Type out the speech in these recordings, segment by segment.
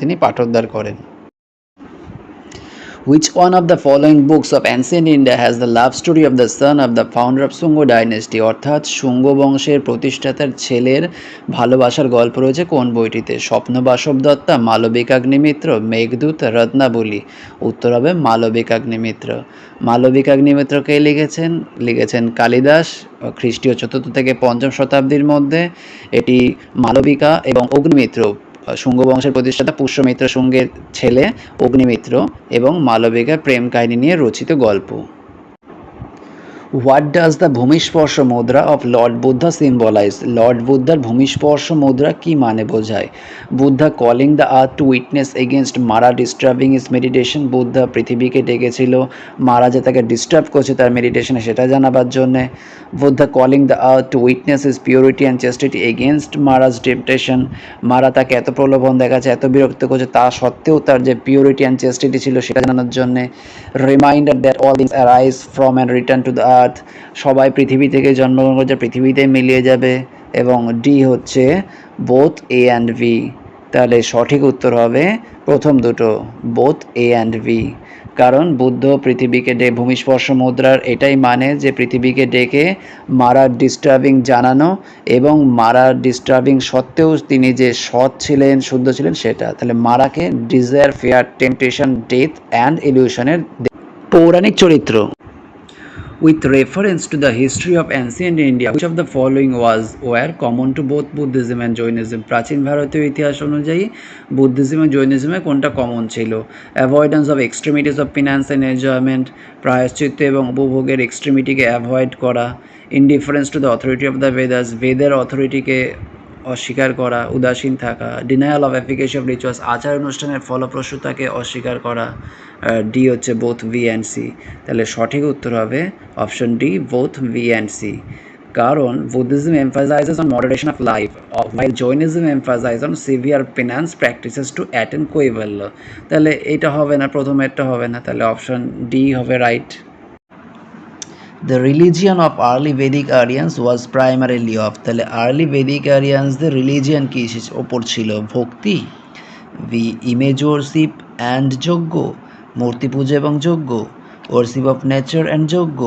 তিনি পাঠোদ্ধার করেন। Which one of the following books of ancient India has the love story of the son of the founder of Sunga dynasty? অর্থাৎ শুঙ্গ বংশের প্রতিষ্ঠাতার ছেলের ভালোবাসার গল্প রয়েছে কোন বইটিতে? স্বপ্ন বাসব দত্তা, মালবিকাগ্নিমিত্র, মেঘদূত, রত্নাবলী। উত্তর হবে মালবিকাগ্নিমিত্র। মালবিকাগ্নিমিত্র কে লিখেছেন কালিদাস খ্রিস্টীয় 4th থেকে 5ম শতাব্দীর মধ্যে। এটি মালবিকা এবং অগ্নিমিত্র শুঙ্গ বংশের প্রতিষ্ঠাতা পুষ্যমিত্র শুঙ্গের ছেলে অগ্নিমিত্র এবং মালবিকার প্রেম কাহিনী নিয়ে রচিত গল্প। What does the bhumisparsha mudra of lord Buddha symbolize? Lord বুদ্ধার ভূমিস্পর্শ মুদ্রা কি মানে বোঝায়? Buddha calling the earth to witness against Mara disturbing is meditation. Buddha পৃথিবীকে ডেকেছিল মারা যে তাকে ডিস্টার্ব করছে তার মেডিটেশনে সেটা জানাবার জন্যে। Buddha calling the earth to witness is purity and chastity against Mara's temptation. Mara তাকে এত প্রলোভন দেখাচ্ছে এত বিরক্ত করছে তা সত্ত্বেও তার যে পিউরিটি অ্যান্ড চেস্টিটি ছিল সেটা জানানোর জন্যে। Reminder that all things arise from and return to the earth. সবাই পৃথিবী থেকে জন্মগ্রহণ করছে পৃথিবীতে মিলিয়ে যাবে। এবং ডি হচ্ছে বোথ এ অ্যান্ড ভি। তাহলে সঠিক উত্তর হবে প্রথম দুটো, বোথ এ অ্যান্ড ভি। কারণ বুদ্ধ পৃথিবীকে ভূমিস্পর্শ মুদ্রার এটাই মানে যে পৃথিবীকে ডেকে মারার ডিস্টার্বিং জানানো এবং মারার ডিস্টার্বিং সত্ত্বেও তিনি যে সৎ ছিলেন শুদ্ধ ছিলেন সেটা। তাহলে মারাকে desire, fear, temptation, death and ইলিউশনের পৌরাণিক চরিত্র। With reference to the history of ancient India, which of the following were common to both Buddhism and Jainism? প্রাচীন ভারতীয় ইতিহাস অনুযায়ী বুদ্ধিজম ও জৈনিজমে কোনটা কমন ছিল? Avoidance of extremities of finance and enjoyment, প্রায়শ্চিত্ত এবং উপভোগের এক্সট্রিমিটিকে অ্যাভয়েড করা। Indifference to the authority of the Vedas, বেদের অথরিটিকে অস্বীকার করা, উদাসীন থাকা। Denial of efficacy of rituals, আচার অনুষ্ঠানের ফলপ্রসূতাকে অস্বীকার করা। ডি হচ্ছে বোথ ভি অ্যান্ড সি। তাহলে সঠিক উত্তর হবে option D, both B and C. কারণ Buddhism emphasizes on moderation of life while Jainism emphasize on severe penance practices to attain kaivalya. তাহলে এটা হবে না, প্রথমেরটা হবে না, তাহলে অপশন ডি হবে right. The religion of early Vedic Aryans was primarily of, তাহলে early Vedic Aryans-দের religion কি ওপর ছিল? ভক্তি, ভি ইমেজ ওরশিপ অ্যান্ড যজ্ঞ, মূর্তি পুজো এবং যজ্ঞ, ওরশিপ অফ নেচার অ্যান্ড যজ্ঞ,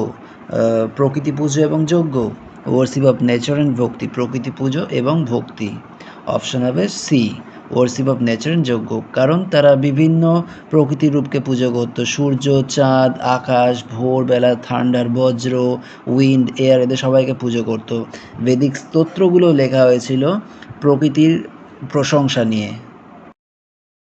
প্রকৃতি পুজো এবং যজ্ঞ, ওরশিপ অফ নেচার অ্যান্ড ভক্তি, প্রকৃতি পুজো এবং ভক্তি। অপশন হবে C, worship of nature and yajna. কারণ তারা বিভিন্ন প্রকৃতির রূপকে পুজো করত, সূর্য, চাঁদ, আকাশ, ভোরবেলা, থান্ডার, বজ্র, উইন্ড, এয়ার, এদের সবাইকে পুজো করত। বেদিক স্তোত্রগুলো লেখা হয়েছিল প্রকৃতির প্রশংসা নিয়ে।